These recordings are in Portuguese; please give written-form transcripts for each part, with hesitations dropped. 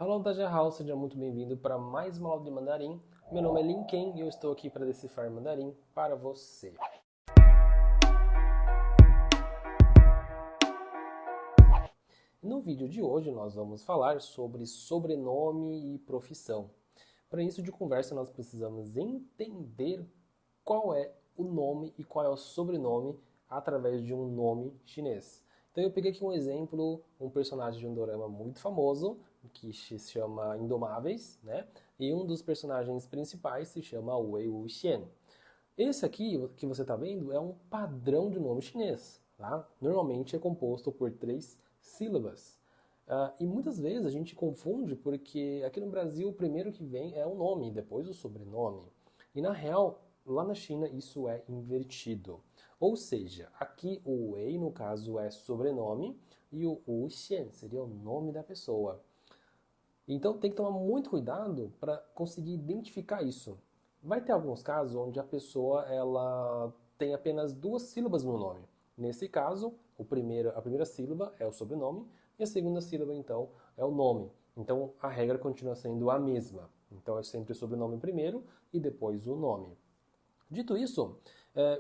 Hello, 大家好, seja muito bem-vindo para mais uma aula de mandarim. Meu nome é Lin Ken e eu estou aqui para decifrar mandarim para você. No vídeo de hoje nós vamos falar sobre sobrenome e profissão. Para isso de conversa nós precisamos entender qual é o nome e qual é o sobrenome através de um nome chinês. Então eu peguei aqui um exemplo, um personagem de um dorama muito famoso, que se chama Indomáveis, né? E um dos personagens principais se chama Wei Wuxian. Esse aqui que você está vendo é um padrão de nome chinês, tá? Normalmente é composto por 3 sílabas. E muitas vezes a gente confunde porque aqui no Brasil o primeiro que vem é o nome, depois o sobrenome. E na real, lá na China isso é invertido. Ou seja, aqui o Wei, no caso, é sobrenome e o Wuxian seria o nome da pessoa. Então tem que tomar muito cuidado para conseguir identificar isso. Vai ter alguns casos onde a pessoa ela tem apenas 2 sílabas no nome. Nesse caso, a primeira sílaba é o sobrenome e a segunda sílaba, então, é o nome. Então a regra continua sendo a mesma. Então é sempre o sobrenome primeiro e depois o nome. Dito isso,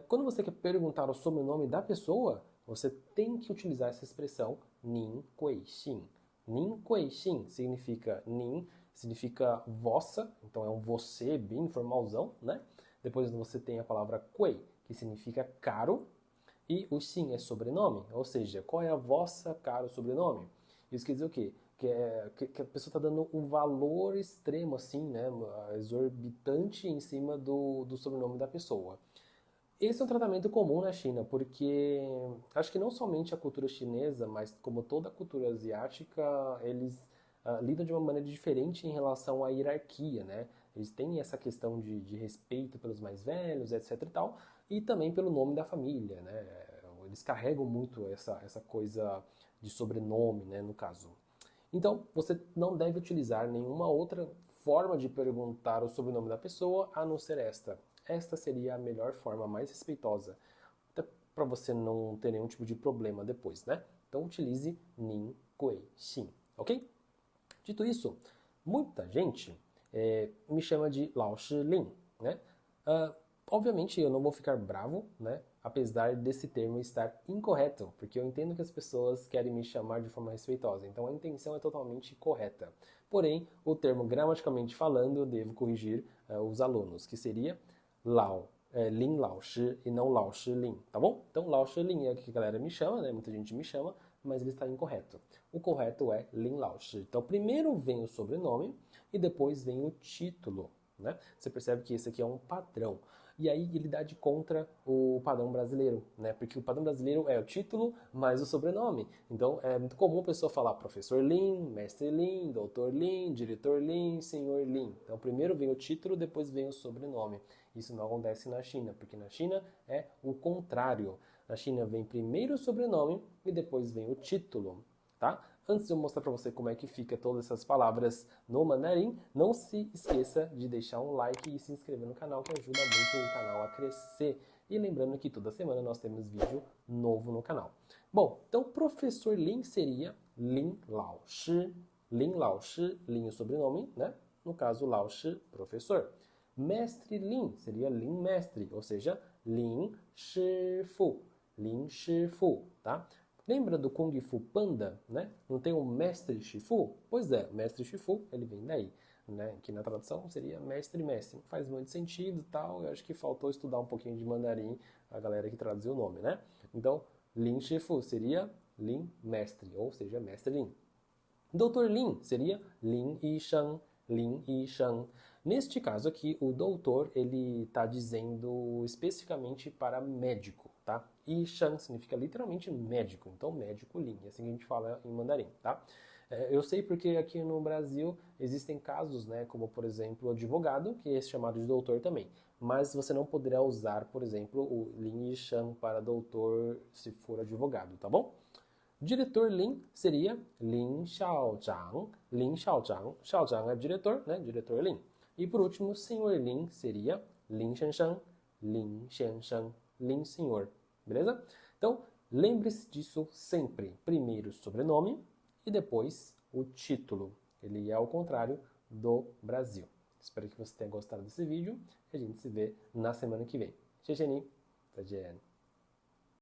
quando você quer perguntar o sobrenome da pessoa, você tem que utilizar essa expressão Nin Gui Xin. Nin Gui Xin significa Nin, significa vossa, então é um você bem formalzão, né? Depois você tem a palavra Gui, que significa caro, e o Xin é sobrenome, ou seja, qual é a vossa caro sobrenome? Isso quer dizer o quê? Que a pessoa está dando um valor extremo, assim, né, exorbitante em cima do sobrenome da pessoa. Esse é um tratamento comum na China, porque acho que não somente a cultura chinesa, mas como toda a cultura asiática, eles lidam de uma maneira diferente em relação à hierarquia, né? Eles têm essa questão de respeito pelos mais velhos, etc e tal, e também pelo nome da família, né? Eles carregam muito essa coisa de sobrenome, né, no caso. Então, você não deve utilizar nenhuma outra forma de perguntar o sobrenome da pessoa a não ser esta. Esta seria a melhor forma, mais respeitosa, até para você não ter nenhum tipo de problema depois, né? Então, utilize Nin Gui Xin, ok? Dito isso, muita gente me chama de Lao Shi Lin, né? Uh, Obviamente eu não vou ficar bravo, né? Apesar desse termo estar incorreto, porque eu entendo que as pessoas querem me chamar de forma respeitosa, então a intenção é totalmente correta. Porém, o termo gramaticalmente falando, eu devo corrigir os alunos, que seria Lao, Lin Lao Shi e não Lao Shi Lin, tá bom? Então, Lao Shi Lin é o que a galera me chama, né? Muita gente me chama, mas ele está incorreto. O correto é Lin Lao Shi. Então, primeiro vem o sobrenome e depois vem o título, né? Você percebe que esse aqui é um padrão. E aí ele dá de contra o padrão brasileiro, né? Porque o padrão brasileiro é o título mais o sobrenome. Então é muito comum a pessoa falar professor Lin, mestre Lin, doutor Lin, diretor Lin, senhor Lin. Então primeiro vem o título, depois vem o sobrenome. Isso não acontece na China, porque na China é o contrário. Na China vem primeiro o sobrenome e depois vem o título, tá? Antes de eu mostrar para você como é que fica todas essas palavras no mandarim, não se esqueça de deixar um like e se inscrever no canal, que ajuda muito o canal a crescer. E lembrando que toda semana nós temos vídeo novo no canal. Bom, então professor Lin seria Lin Lao Shi. Lin Lao Shi, Lin o sobrenome, né? No caso, Lao Shi, professor. Mestre Lin seria Lin mestre, ou seja, Lin Shifu. Lin Shifu, tá? Lembra do Kung Fu Panda, né? Não tem um mestre Shifu? Pois é, mestre Shifu, ele vem daí, né? Que na tradução seria mestre-mestre. Não faz muito sentido e tal, eu acho que faltou estudar um pouquinho de mandarim, a galera que traduziu o nome, né? Então, Lin Shifu seria Lin mestre, ou seja, mestre Lin. Doutor Lin seria Lin Yisheng, Lin Yisheng. Neste caso aqui, o doutor, ele está dizendo especificamente para médico, tá? Yisheng significa literalmente médico, então médico Lin, é assim que a gente fala em mandarim, tá? Eu sei porque aqui no Brasil existem casos, né, como por exemplo o advogado, que é chamado de doutor também, mas você não poderá usar, por exemplo, o Lin Yisheng para doutor se for advogado, tá bom? Diretor Lin seria Lin Xiaozhang. Lin Xiaozhang. Xiaozhang é diretor, né? Diretor Lin. E por último, senhor Lin seria Lin Shensheng. Lin Shensheng. Lin senhor. Beleza? Então, lembre-se disso sempre. Primeiro o sobrenome e depois o título. Ele é ao contrário do Brasil. Espero que você tenha gostado desse vídeo e a gente se vê na semana que vem. 谢谢你，再见。